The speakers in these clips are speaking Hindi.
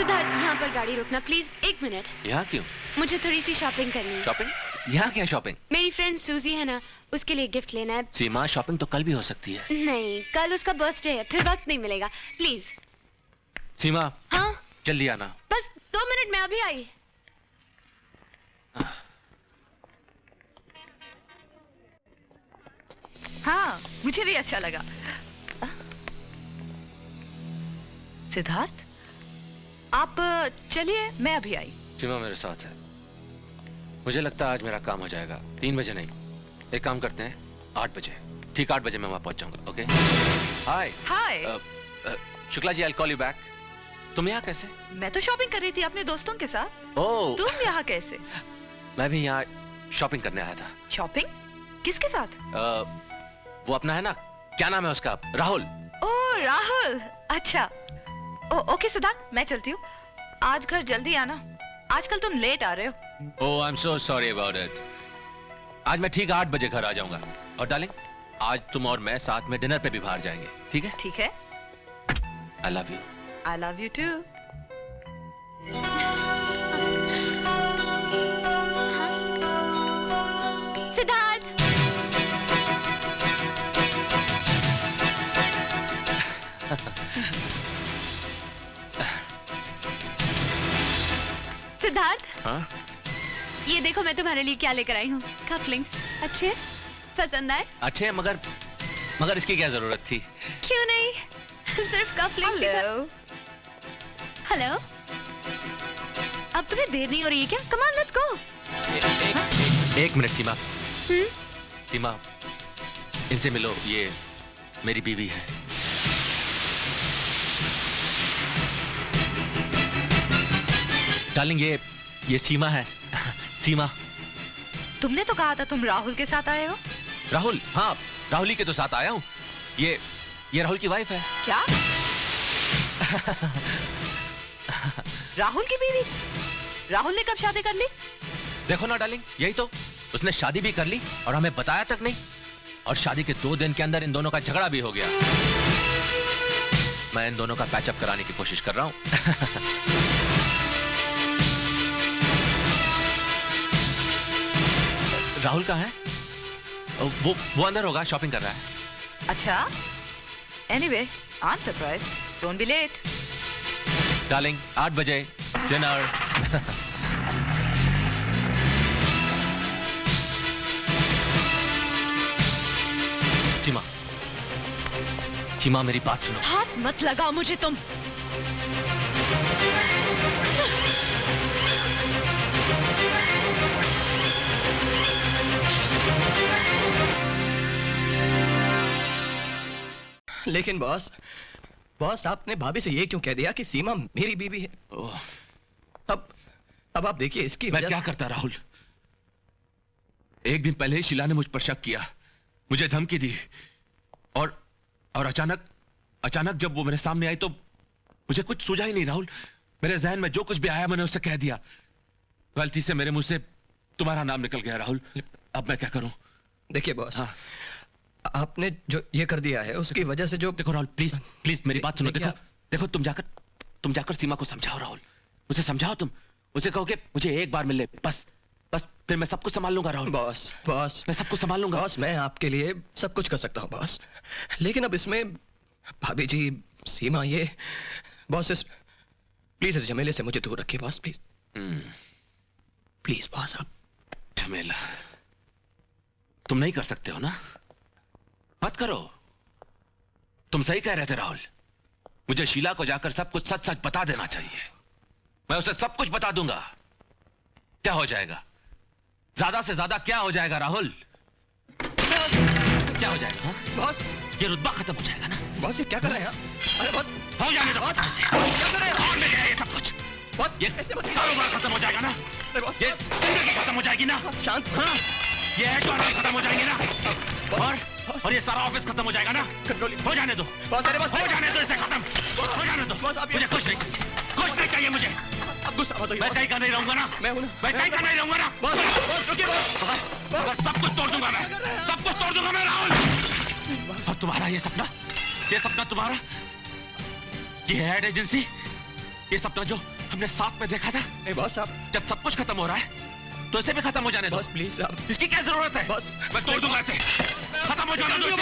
सिद्धार्थ, यहाँ पर गाड़ी रोकना प्लीज, 1 मिनट। यहाँ क्यों? मुझे थोड़ी सी शॉपिंग करनी है। शॉपिंग? यहाँ क्या शॉपिंग? मेरी फ्रेंड सूजी है ना, उसके लिए गिफ्ट लेना है। सीमा, शॉपिंग तो कल भी हो सकती है। नहीं, कल उसका बर्थडे है, फिर वक्त नहीं मिलेगा, प्लीज। सीमा। हाँ? जल्दी आना। बस 2 मिनट में अभी आई। हाँ, मुझे भी अच्छा लगा। सिद्धार्थ, आप चलिए, मैं अभी आई। सीमा मेरे साथ है। मुझे लगता है आज मेरा काम हो जाएगा। 3 बजे नहीं, एक काम करते हैं 8 बजे। ठीक 8 बजे मैं वहां पहुंच जाऊंगा। Okay? Hi. Hi. Shukla ji, I call you back. तुम यहाँ कैसे? मैं तो शॉपिंग कर रही थी अपने दोस्तों के साथ। ओह। तुम यहाँ कैसे? मैं भी यहाँ शॉपिंग करने आया था। शॉपिंग? किसके साथ? वो अपना है ना, क्या नाम है उसका? राहुल। ओह राहुल, अच्छा। ओके सिद्धार्थ, मैं चलती हूँ। आज घर जल्दी आना, आजकल तुम लेट आ रहे हो। Oh, I am so sorry about it. आज मैं ठीक 8 बजे घर आ जाऊंगा। और डार्लिंग, आज तुम और मैं साथ में डिनर पे भी बाहर जाएंगे, ठीक है? ठीक है। I love you. I love you too. Siddharth. Siddharth. हाँ? ये देखो मैं तुम्हारे लिए क्या लेकर आई हूँ। कफलिंग्स अच्छे, पसंद आए? अच्छे, मगर इसकी क्या जरूरत थी? क्यों नहीं, सिर्फ कफलिंग्स। हेलो। अब तुम्हें देर नहीं हो रही है क्या? Come on, let's go. एक मिनट सीमा। सीमा, इनसे मिलो, ये मेरी बीवी है। डार्लिंग, ये सीमा है। सीमा। तुमने तो कहा था तुम राहुल के साथ आए हो। राहुल? हाँ, राहुल ही के तो साथ आया हूँ। ये राहुल की वाइफ है। क्या? राहुल की बीवी? राहुल ने कब शादी कर ली? देखो ना डार्लिंग, यही तो, उसने शादी भी कर ली और हमें बताया तक नहीं। और शादी के 2 दिन के अंदर इन दोनों का झगड़ा भी हो गया। मैं इन दोनों का पैचअप कराने की कोशिश कर रहा हूँ। राहुल कहाँ है? वो अंदर होगा, शॉपिंग कर रहा है। अच्छा। Anyway, I am surprised. Don't be late. Darling, 8 बजे डिनर। सीमा, सीमा मेरी बात सुनो। हाथ मत लगाओ मुझे तुम। लेकिन बॉस आपने भाभी से ये क्यों कह दिया कि सीमा मेरी बीवी है? अब आप देखिए इसकी मैं क्या करता राहुल? एक दिन पहले ही शीला ने मुझ पर शक किया, मुझे धमकी दी और अचानक जब वो मेरे सामने आई तो मुझे कुछ सूझा ही नहीं राहुल। मेरे जहन में जो कुछ भी आया मैंने उसे कह दिया। गलती से मेरे मुंह से तुम्हारा नाम निकल गया राहुल। अब मैं क्या करूं? देखिए बॉस, हाँ, आपने जो ये कर दिया है उसकी वजह से जो... देखो राहुल, प्लीज मेरी बात सुनो। देखो तुम जाकर सीमा को समझाओ राहुल। उसे समझाओ, तुम उसे कहो कि मुझे एक बार मिल ले, बस फिर मैं सब कुछ संभाल लूंगा राहुल। बॉस मैं सब कुछ संभाल लूंगा। बॉस, मैं आपके लिए सब कुछ कर सकता हूँ बॉस, लेकिन अब इसमें भाभी जी, सीमा, ये बॉस, प्लीज इस झमेले से मुझे दूर रखिए बॉस, प्लीज। Please boss. आप झमेला तुम नहीं कर सकते हो ना? मत करो। तुम सही कह रहे थे राहुल, मुझे शीला को जाकर सब कुछ सच सच बता देना चाहिए। मैं उसे सब कुछ बता दूंगा। क्या हो जाएगा? ज्यादा से ज्यादा क्या हो जाएगा राहुल? क्या हो जाएगा? हाँ? बॉस, ये रुतबा खत्म हो जाएगा ना? बॉस ये क्या कर रहे हैं? अरे बॉस, हो जाने दो। क्या कर रहे हैं? और मिल जाएगा ये सब कुछ। बॉस, ये कारोबार खत्म हो जाएगा ना? ये जिंदगी खत्म हो जाएगी ना? शांत। हाँ? ये एचआर खत्म हो जाएंगे ना? और ये सारा ऑफिस खत्म हो जाएगा ना? हो जाने दो बॉस। अरे बॉस, हो जाने दो इसे खत्म। हो जाने दो। मुझे कुछ नहीं चाहिए, कुछ नहीं चाहिए मुझे। अब गुस्सा मत होइए। मैं कहीं का नहीं रहूंगा ना? मैं हूं ना? मैं कहीं का नहीं रहूंगा ना? बॉस रुकिए बॉस। अगर सब कुछ तोड़ दूंगा मैं, सब कुछ तोड़ दूंगा मैं राहुल। और तुम्हारा ये सपना तुम्हारा, ये एड एजेंसी, ये सपना जो हमने साथ में देखा था, नहीं बॉस आप, जब सब कुछ खत्म हो रहा है तो इसे भी खत्म हो जाने दो। बॉस प्लीज आप, इसकी क्या जरूरत है? बॉस मैं तोड़ दूंगा इसे, खत्म हो जाने दो इसे।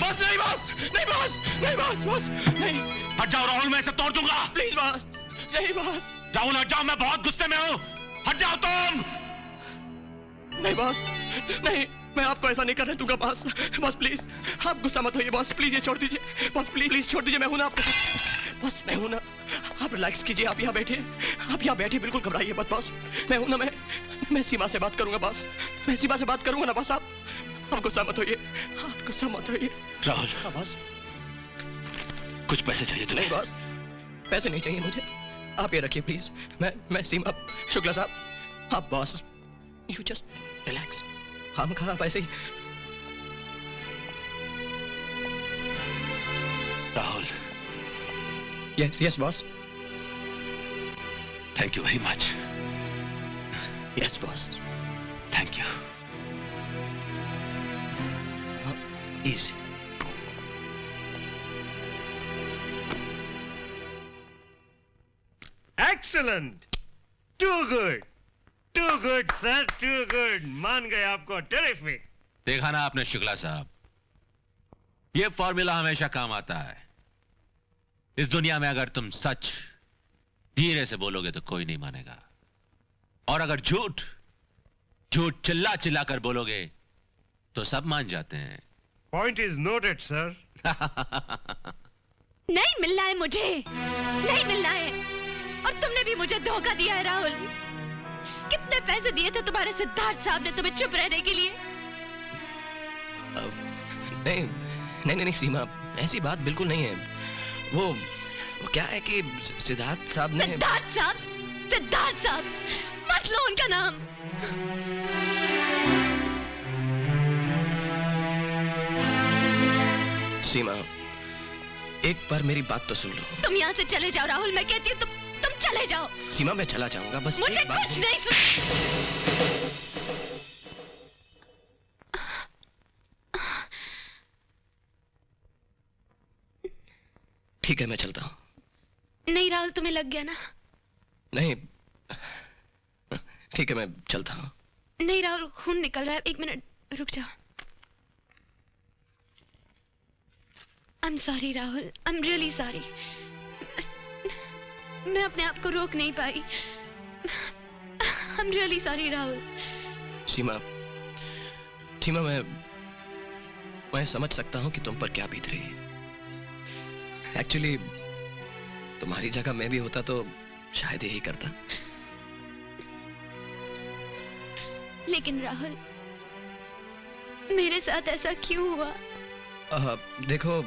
बॉस नहीं बॉस, नहीं बॉस, नहीं बॉस, बॉस नहीं, हट जाओ राहुल, मैं इसे तोड़ दूंगा। प्लीज बॉस, नहीं बॉस, राहुल हट जाओ, मैं बहुत गुस्से में हूँ, हट जाओ तुम। नहीं बॉस, नहीं, मैं आपको ऐसा नहीं करने दूंगा बॉस। बॉस प्लीज आप गुस्सा मत होइए बॉस, प्लीज ये छोड़ दीजिए बॉस, प्लीज प्लीज छोड़ दीजिए, मैं हूं ना आपके साथ बॉस, मैं हूं ना, आप रिलैक्स कीजिए, आप यहाँ बैठिए, आप यहाँ बैठिए, बिल्कुल घबराइए मत बॉस, मैं हूं ना, मैं सीमा से बात करूंगा बॉस, मैं सीमा से बात करूंगा ना बॉस, आप गुस्सा मत होइए, आप गुस्सा मत होइए। राहुल हाँ बॉस, कुछ पैसे चाहिए तुम्हें? नहीं बॉस, पैसे नहीं चाहिए मुझे, आप ये रखिए प्लीज, मैं सीमा शुक्ला साहब, आप बॉस यू जस्ट रिलैक्स, हम कहा पैसे ही। Rahul, yes yes boss, thank you very much. Yes boss, thank you. Easy. Excellent, too good, sir, too good. मान गए आपको, टेरिफिक। देखा ना आपने शुक्ला साहब, ये फॉर्मूला हमेशा काम आता है। इस दुनिया में अगर तुम सच धीरे से बोलोगे तो कोई नहीं मानेगा, और अगर झूठ चिल्ला चिल्ला कर बोलोगे तो सब मान जाते हैं। Point is noted, sir. नहीं मिलना है मुझे, नहीं मिलना है। और तुमने भी मुझे धोखा दिया है राहुल। कितने पैसे दिए थे तुम्हारे सिद्धार्थ साहब ने तुम्हें चुप रहने के लिए? नहीं सीमा, ऐसी बात बिल्कुल नहीं है। वो क्या है कि सिद्धार्थ साहब ने। सिद्धार्थ साहब मत लो उनका नाम। सीमा, एक बार मेरी बात तो सुन लो। तुम यहाँ से चले जाओ राहुल, मैं कहती हूँ तुम चले जाओ। सीमा मैं चला जाऊंगा, बस मुझे एक बात कुछ नहीं ठीक है मैं चलता हूँ। नहीं राहुल, तुम्हें लग गया ना? नहीं ठीक है मैं चलता हूँ। नहीं राहुल, खून निकल रहा है, एक मिनट रुक जाओ। I'm sorry Rahul, I'm really sorry। मैं अपने आप को रोक नहीं पाई। I'm really sorry Rahul. सीमा मैं समझ सकता हूँ कि तुम पर क्या बीत रही है। एक्चुअली तुम्हारी जगह मैं भी होता तो शायद यही करता। लेकिन राहुल, मेरे साथ ऐसा क्यों हुआ? देखो,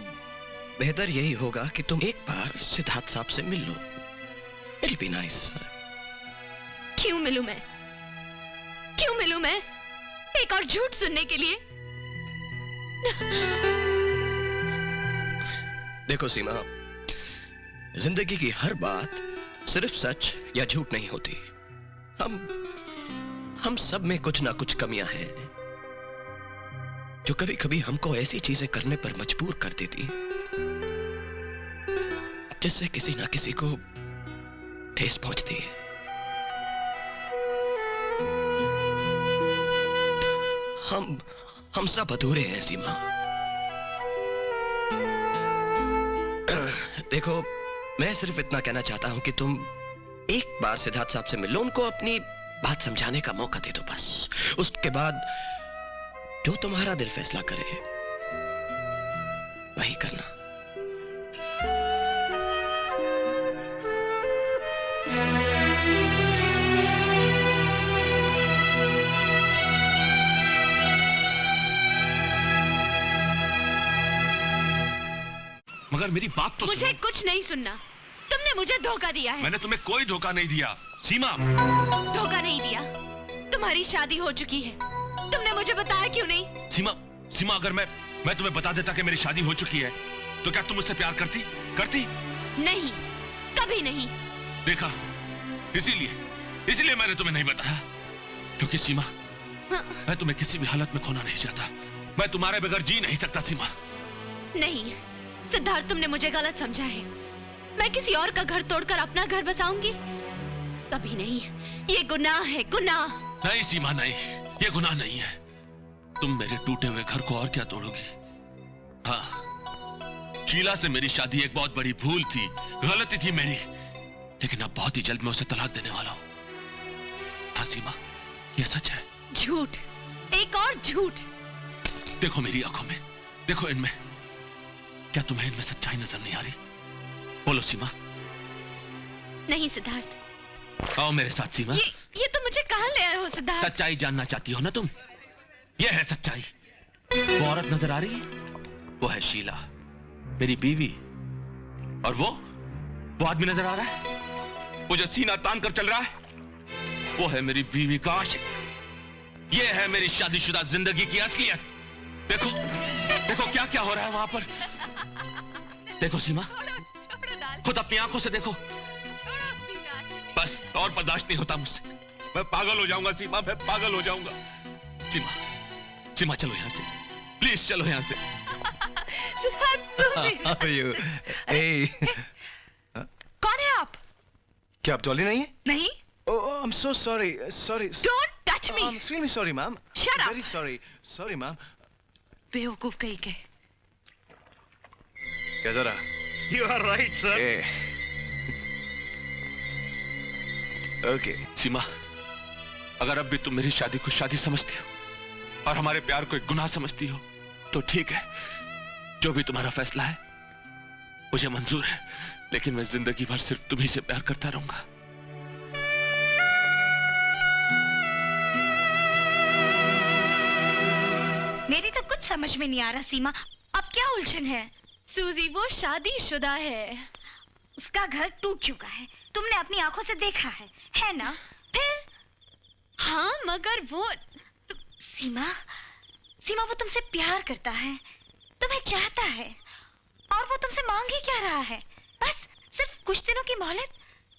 बेहतर यही होगा कि तुम एक बार सिद्धार्थ साहब से मिल लो। It'll be nice। क्यों मिलूं मैं? एक और झूठ सुनने के लिए? देखो सीमा, जिंदगी की हर बात सिर्फ सच या झूठ नहीं होती। हम सब में कुछ ना कुछ कमियां हैं जो कभी कभी हमको ऐसी चीजें करने पर मजबूर कर देती जिससे किसी ना किसी को ठेस पहुंचती है। हम सब अधूरे हैं सीमा। देखो, मैं सिर्फ इतना कहना चाहता हूं कि तुम एक बार सिद्धार्थ साहब से मिलो, उनको अपनी बात समझाने का मौका दे दो बस। उसके बाद जो तुम्हारा दिल फैसला करे वही करना। मगर मेरी बात तो मुझे कुछ नहीं सुनना। तुमने मुझे धोखा दिया है। मैंने तुम्हें कोई धोखा नहीं दिया सीमा। धोखा नहीं दिया। तुम्हारी शादी हो चुकी है। तुमने मुझे बताया क्यों नहीं? सीमा, अगर मैं तुम्हें बता देता कि मेरी शादी हो चुकी है तो क्या तुम मुझसे प्यार करती? नहीं, कभी नहीं। देखा, इसीलिए मैंने तुम्हें नहीं बताया, क्योंकि सीमा, मैं तुम्हें किसी भी हालत में खोना नहीं चाहता। मैं तुम्हारे बगैर जी नहीं सकता सीमा। नहीं सिद्धार्थ, तुमने मुझे गलत समझा है। मैं किसी और का घर तोड़कर अपना घर बसाऊंगी? कभी नहीं। ये गुनाह है, गुनाह। नहीं सीमा, नहीं, ये गुनाह नहीं है। तुम मेरे टूटे हुए घर को और क्या तोड़ोगी? हाँ, शीला से मेरी शादी एक बहुत बड़ी भूल थी, गलती थी मेरी, लेकिन अब बहुत ही जल्द मैं उसे तलाक देने वाला हूं। हाँ सीमा, ये सच है। झूठ, एक और झूठ। देखो मेरी आंखों में, देखो इनमें। क्या तुम्हें इनमें सच्चाई नजर नहीं आ रही? बोलो सीमा। नहीं सिद्धार्थ। आओ मेरे साथ सीमा। ये तो मुझे कहां ले आए हो सिद्धार्थ? सच्चाई जानना चाहती हो ना तुम? ये है सच्चाई। वो औरत नजर आ रही है? वो है शीला, मेरी बीवी। और वो आदमी नजर आ रहा है, वो जो सीना तान कर चल रहा है, वो है मेरी बीवी का आशिक। ये है मेरी शादीशुदा जिंदगी की असलियत। देखो, देखो क्या क्या हो रहा है वहां पर। देखो सीमा, खुद अपनी आंखों से देखो। बस और बर्दाश्त नहीं होता मुझसे। मैं पागल हो जाऊंगा सीमा, मैं पागल हो जाऊंगा। सीमा, सीमा चलो यहाँ से, प्लीज चलो यहाँ से। कौन है आप? क्या आप डॉली नहीं है? नहीं। Oh, I'm so sorry. Sorry. Don't touch me. I'm extremely sorry, ma'am. Shut up. Very sorry. Sorry, ma'am. बेवकूफ कहीं के। कैसा रहा? You are right, sir. Okay. सीमा, अगर अब भी तुम मेरी शादी को शादी समझती हो और हमारे प्यार को एक गुनाह समझती हो तो ठीक है। जो भी तुम्हारा फैसला है मुझे मंजूर है, लेकिन मैं जिंदगी भर सिर्फ तुम्ही से प्यार करता रहूंगा। मेरी तो कुछ समझ में नहीं आ रहा सीमा, अब क्या उलझन है? सूजी वो शादीशुदा है, उसका घर टूट चुका है, तुमने अपनी आंखों से देखा है ना? फिर हाँ, मगर वो सीमा वो तुमसे प्यार करता है, तुम्हें चाहता है, और वो तुमसे मांग ही क्या रहा है? बस सिर्फ कुछ दिनों की मोहलत,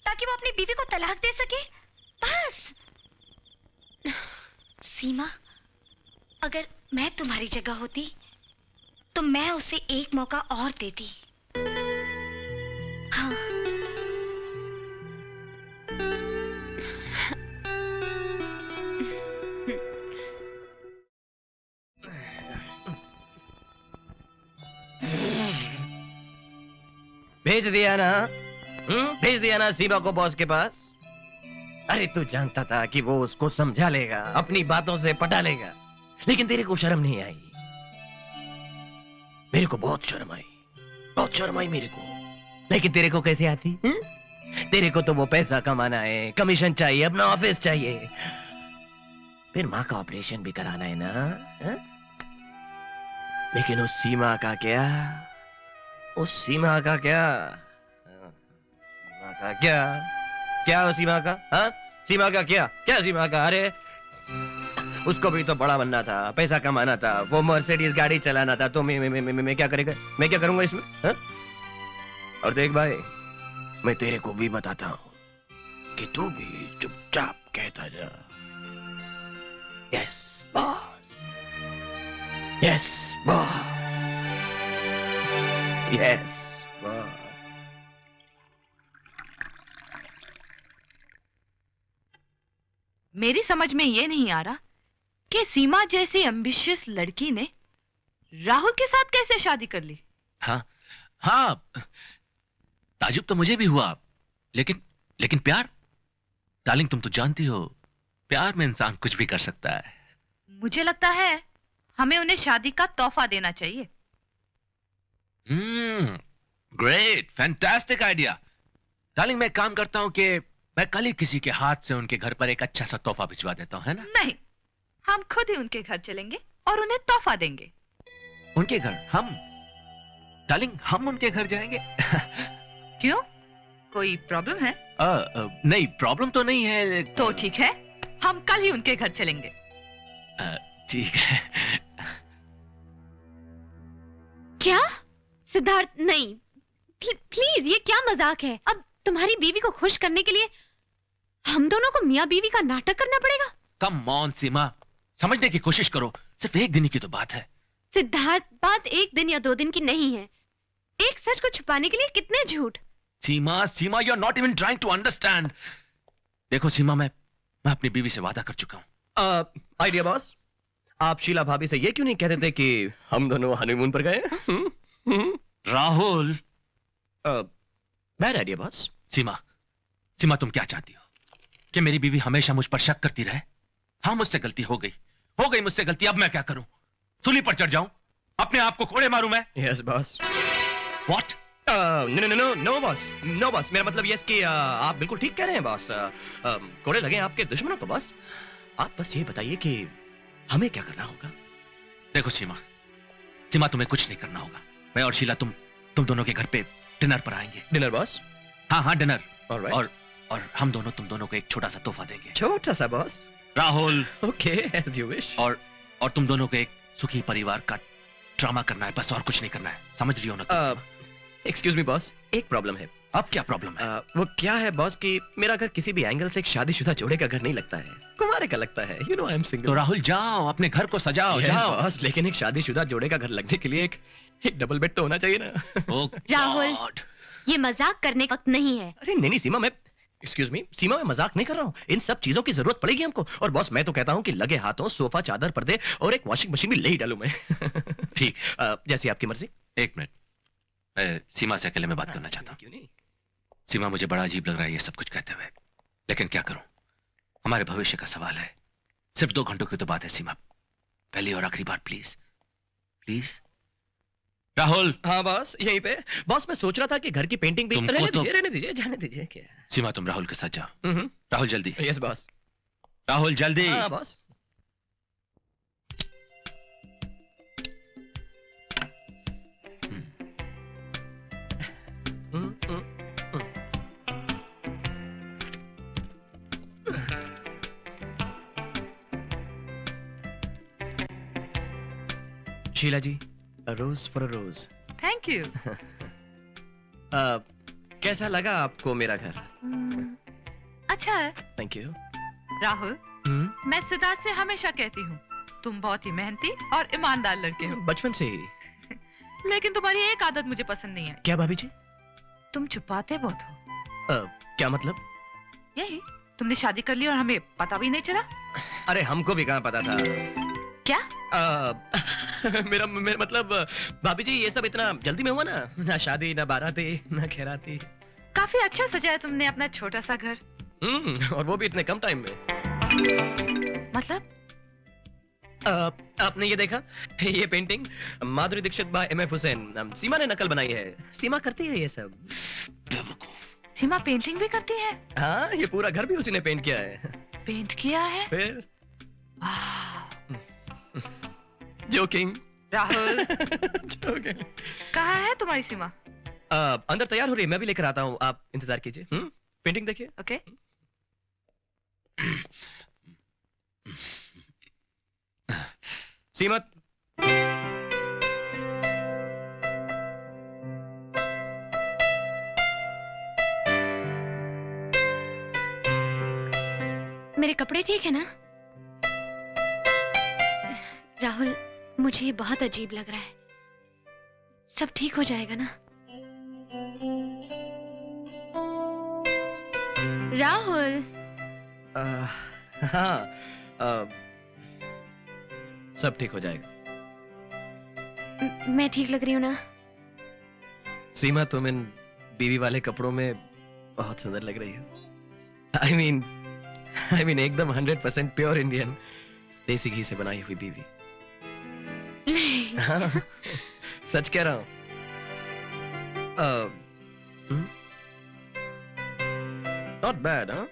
ताकि वो अपनी बीवी को तलाक दे सके, बस। सीमा, अगर मैं तुम्हारी जगह होती तो मैं उसे एक मौका और देती। हाँ। भेज दिया ना? भेज दिया ना सीमा को बॉस के पास? अरे तू जानता था कि वो उसको समझा लेगा, अपनी बातों से पटा लेगा, लेकिन तेरे को शर्म नहीं आई। मेरे को बहुत शर्म आई मेरे को। लेकिन तेरे को कैसे आती? तेरे को तो वो पैसा कमाना है, कमीशन चाहिए, अपना ऑफिस चाहिए, फिर माँ का ऑपरेशन भी कराना है ना? लेकिन उस सीमा का क्या? उस सीमा का क्या? सीमा का क्या? क्या उस सीमा का? हाँ, सीमा का क्या? क्या सीमा का? अरे उसको भी तो बड़ा बनना था, पैसा कमाना था, वो मर्सिडीज गाड़ी चलाना था, तो मैं क्या करेगा? मैं क्या करूंगा इसमें? हा? और देख भाई, मैं तेरे को भी बताता हूँ कि तू भी चुपचाप कहता जा, yes boss, yes boss, yes boss. मेरी समझ में ये नहीं आ रहा कि सीमा जैसी एम्बिशियस लड़की ने राहुल के साथ कैसे शादी कर ली? हाँ, ताजुब तो मुझे भी हुआ, लेकिन प्यार, डार्लिंग तुम तो जानती हो, प्यार में इंसान कुछ भी कर सकता है। मुझे लगता है हमें उन्हें शादी का तोहफा देना चाहिए। Great, fantastic idea. डार्लिंग मैं काम करता हूँ कि मैं कल ही किसी के हाथ से उनके घर पर एक अच्छा सा तोहफा भिजवा देता हूँ, है ना? नहीं, हम खुद ही उनके घर चलेंगे और उन्हें तोहफा देंगे। उनके घर? हम? डार्लिंग हम उनके घर जाएंगे? क्यों, कोई प्रॉब्लम है? नहीं, प्रॉब्लम तो नहीं है। तो ठीक है, हम कल ही उनके घर चलेंगे। ठीक है। क्या सिद्धार्थ? नहीं प्लीज, ये क्या मजाक है? अब तुम्हारी बीवी को खुश करने के लिए हम दोनों को मियाँ बीवी का नाटक करना पड़ेगा? कम ऑन सीमा, समझने की कोशिश करो, सिर्फ एक दिन की तो बात है। सिद्धार्थ, बात एक दिन या 2 दिन की नहीं है। एक सच को छुपाने के लिए कितने झूठ। Seema Seema, you are not even trying to understand. देखो सीमा, मैं अपनी बीवी से वादा कर चुका हूं। आइडिया बॉस, आप शीला भाभी से ये क्यों नहीं कहते थे कि हम दोनों हनीमून पर गए? Rahul, bad idea boss. Seema Seema, तुम क्या चाहती हो कि मेरी बीवी हमेशा मुझ पर शक करती रहे? हाँ, मुझसे गलती हो गई मुझसे गलती। अब मैं क्या करूं? सूली पर चढ़ जाऊं? अपने आप को कोड़े मारूं मैं? Yes boss. What? No boss, मेरा मतलब ये है कि आप बिल्कुल ठीक कह रहे हैं बॉस। कोड़े लगे आपके दुश्मनों को बॉस। आप बस ये बताइए कि हमें क्या करना होगा? देखो सीमा, तुम्हें कुछ नहीं करना होगा। मैं और शीला तुम दोनों के घर पे डिनर पर आएंगे। Dinner boss? हाँ, डिनर। Alright. और हम दोनों तुम दोनों को एक छोटा सा तोहफा देंगे। छोटा सा boss? Rahul. Okay, as you wish. और तुम दोनों को एक सुखी परिवार का ड्रामा करना है, बस और कुछ नहीं करना है। समझ रही हो ना तुम? एक्सक्यूज मी बॉस, एक प्रॉब्लम है। अब क्या प्रॉब्लम है? वो क्या है बॉस कि मेरा घर किसी भी एंगल से एक शादीशुदा जोड़े का घर नहीं लगता है, कुंवारे का लगता है। You know I am single. तो राहुल जाओ, अपने घर को सजाओ। जाओ बॉस, लेकिन एक शादीशुदा जोड़े का घर लगने के लिए एक डबल बेड तो होना चाहिए ना। राहुल, ये मजाक करने का वक्त नहीं है। अरे नहीं सीमा, मैं एक्सक्यूज मी सीमा, मैं मजाक नहीं कर रहा हूँ। इन सब चीजों की जरूरत पड़ेगी हमको। और बॉस, मैं तो कहता हूँ कि लगे हाथों सोफा, चादर, पर्दे और एक वॉशिंग मशीन भी ले ही डालूं मैं। ठीक, जैसी आपकी मर्जी। एक मिनट, मैं सीमा से अकेले में बात करना चाहता हूँ। क्यों नहीं? सीमा, मुझे बड़ा अजीब लग रहा है ये सब कुछ कहते हुए, लेकिन क्या करूं? हमारे भविष्य का सवाल है। सिर्फ 2 घंटों की तो बात है सीमा। पहली और आखिरी बार प्लीज, प्लीज। राहुल। हाँ बॉस, यहीं पे। बॉस, मैं सोच रहा था कि घर की पेंटिंग भी रहने दीजिए, जाने दीजिए। क्या सीमा, तुम राहुल के साथ जाओ। राहुल जल्दी। Yes boss. राहुल जल्दी। हाँ boss. Sheela ji, a rose for a rose. Thank you. कैसा लगा आपको मेरा घर? अच्छा है। Thank you. राहुल, मैं सिद्धार्थ से हमेशा कहती हूँ तुम बहुत ही मेहनती और ईमानदार लड़के हो। बचपन से ही। लेकिन तुम्हारी एक आदत मुझे पसंद नहीं है। क्या भाभी जी? तुम छुपाते बहुत हो। क्या मतलब? यही, तुमने शादी कर ली और हमें पता भी नहीं चला। अरे हमको भी कहाँ पता था। क्या? मेरा मतलब भाभी जी, ये सब इतना जल्दी में हुआ ना शादी, ना बाराती, ना खैराती। काफी अच्छा सजाया तुमने अपना छोटा सा घर। और वो भी इतने कम टाइम में। मतलब? आपने ये देखा, ये painting Madhuri Dixit bye M.F. Hussain, सीमा ने नकल बनाई है। सीमा करती है ये सब। सीमा पेंटिंग भी करती है? हाँ, ये पूरा घर भी उसी ने पेंट किया है। पेंट किया है? फिर जोकिंग। राहुल। जोकिंग। कहाँ है तुम्हारी सीमा? अंदर तैयार हो रही है, मैं भी लेकर आता हूँ, आप इंतजार कीजिए। पेंटिंग देखिए। ओके। सीमा, मेरे कपड़े ठीक है ना? राहुल, मुझे ये बहुत अजीब लग रहा है। सब ठीक हो जाएगा ना? राहुल। हाँ, सब ठीक हो जाएगा। मैं ठीक लग रही हूँ ना? सीमा, तुम इन बीवी वाले कपड़ों में बहुत सुंदर लग रही हो। I mean एकदम 100% प्योर इंडियन, देसी घी से बनाई हुई बीवी। हाँ, सच कह रहा हूँ। नॉट बैड, हाँ?